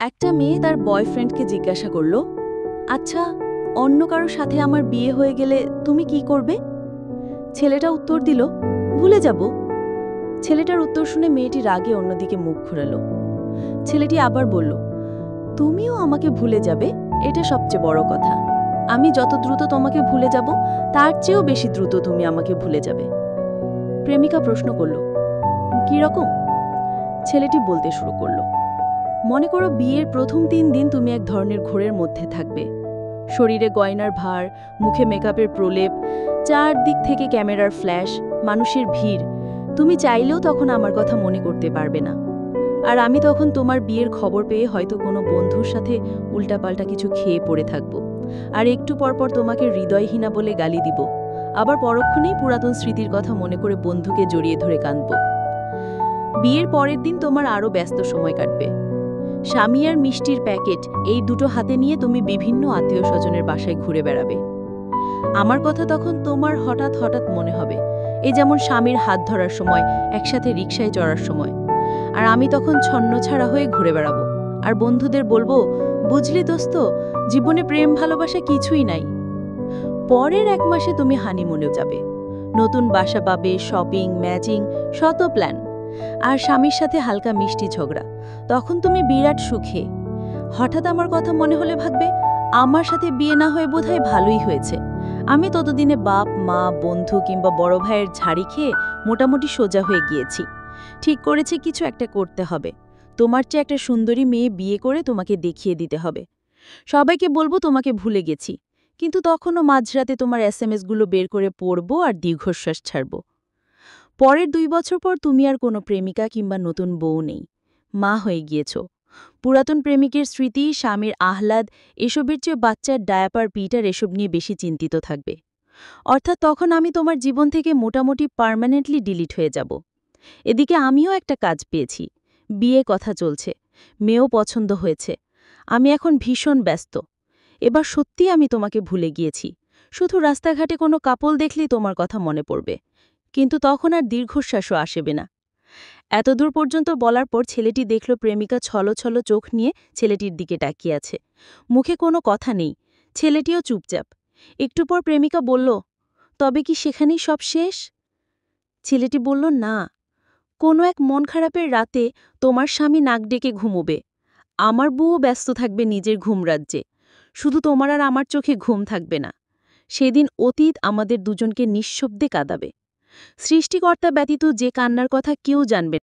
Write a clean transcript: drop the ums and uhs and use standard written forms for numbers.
একটা মেয়ে তার বয়ফ্রেন্ডকে জিজ্ঞাসা করলো, আচ্ছা, অন্য কারোর সাথে আমার বিয়ে হয়ে গেলে তুমি কি করবে? ছেলেটা উত্তর দিল, ভুলে যাব। ছেলেটার উত্তর শুনে মেয়েটি রাগে অন্যদিকে মুখ ঘুরালো। ছেলেটি আবার বলল, তুমিও আমাকে ভুলে যাবে, এটা সবচেয়ে বড় কথা। আমি যত দ্রুত তোমাকে ভুলে যাব, তার চেয়েও বেশি দ্রুত তুমি আমাকে ভুলে যাবে। প্রেমিকা প্রশ্ন করল, কি রকম? ছেলেটি বলতে শুরু করল, মনে করো বিয়ের প্রথম 3 দিন তুমি এক ধরনের ঘোরের মধ্যে থাকবে। শরীরে গয়নার ভার, মুখে মেকআপের প্রলেপ, চারদিক থেকে ক্যামেরার ফ্ল্যাশ, মানুষের ভিড়। তুমি চাইলেও তখন আমার কথা মনে করতে পারবে না। আর আমি তখন তোমার বিয়ের খবর পেয়ে হয়তো কোনো বন্ধুর সাথে উল্টাপাল্টা কিছু খেয়ে পড়ে থাকব। আর একটু পরপর তোমাকে হৃদয়হীনা বলে গালি দিব। আবার পরক্ষণেই পুরাতন স্মৃতির কথা মনে করে বন্ধুকে জড়িয়ে ধরে কাঁদব। বিয়ের পরের দিন তোমার আরও ব্যস্ত সময় কাটবে। স্বামী আর মিষ্টির প্যাকেট, এই দুটো হাতে নিয়ে তুমি বিভিন্ন আত্মীয় স্বজনের বাসায় ঘুরে বেড়াবে। আমার কথা তখন তোমার হঠাৎ হঠাৎ মনে হবে, এই যেমন স্বামীর হাত ধরার সময়, একসাথে রিকশায় চড়ার সময়। আর আমি তখন ছন্নছাড়া হয়ে ঘুরে বেড়াবো, আর বন্ধুদের বলবো, বুঝলি দোস্ত, জীবনে প্রেম ভালোবাসা কিছুই নাই। পরের 1 মাসে তুমি হানিমুনেও যাবে। নতুন বাসা পাবে, শপিং, ম্যাচিং, শত প্ল্যান। আর স্বামীর সাথে হালকা মিষ্টি ঝগড়া। তখন তুমি বিরাট সুখে। হঠাৎ আমার কথা মনে হলে ভাববে, আমার সাথে বিয়ে না হয়ে বোধহয় ভালোই হয়েছে। আমি ততদিনে বাপ, মা, বন্ধু কিংবা বড় ভাইয়ের ঝাড়ি খেয়ে মোটামুটি সোজা হয়ে গিয়েছি। ঠিক করেছি কিছু একটা করতে হবে। তোমার চেয়ে একটা সুন্দরী মেয়ে বিয়ে করে তোমাকে দেখিয়ে দিতে হবে। সবাইকে বলবো তোমাকে ভুলে গেছি। কিন্তু তখনও মাঝরাতে তোমার এসএমএসগুলো বের করে পড়ব আর দীর্ঘশ্বাস ছাড়ব। পরের 2 বছর পর তুমি আর কোনো প্রেমিকা কিংবা নতুন বউ নেই, মা হয়ে গিয়েছ। পুরাতন প্রেমিকের স্মৃতি, স্বামীর আহ্লাদ, এসবের চেয়ে বাচ্চার ডায়াপার, পিটার এসব নিয়ে বেশি চিন্তিত থাকবে। অর্থাৎ তখন আমি তোমার জীবন থেকে মোটামুটি পার্মানেন্টলি ডিলিট হয়ে যাব। এদিকে আমিও একটা কাজ পেয়েছি, বিয়ে কথা চলছে, মেয়েও পছন্দ হয়েছে। আমি এখন ভীষণ ব্যস্ত। এবার সত্যিই আমি তোমাকে ভুলে গিয়েছি। শুধু রাস্তাঘাটে কোনো কাপল দেখলেই তোমার কথা মনে পড়বে। কিন্তু তখন আর দীর্ঘশ্বাসও আসবে না। এতদূর পর্যন্ত বলার পর ছেলেটি দেখল প্রেমিকা ছলো চোখ নিয়ে ছেলেটির দিকে তাকিয়ে আছে। মুখে কোনো কথা নেই, ছেলেটিও চুপচাপ। একটু পর প্রেমিকা বলল, তবে কি সেখানেই সব শেষ? ছেলেটি বলল, না, কোনো এক মন খারাপের রাতে তোমার স্বামী নাক ডেকে ঘুমোবে। আমার বউও ব্যস্ত থাকবে নিজের ঘুমরাজ্যে। শুধু তোমার আর আমার চোখে ঘুম থাকবে না। সেদিন অতীত আমাদের দুজনকে নিঃশব্দে কাঁদাবে। সৃষ্টিকর্তা ব্যতীত যে কান্নার কথা কেউ জানবে না।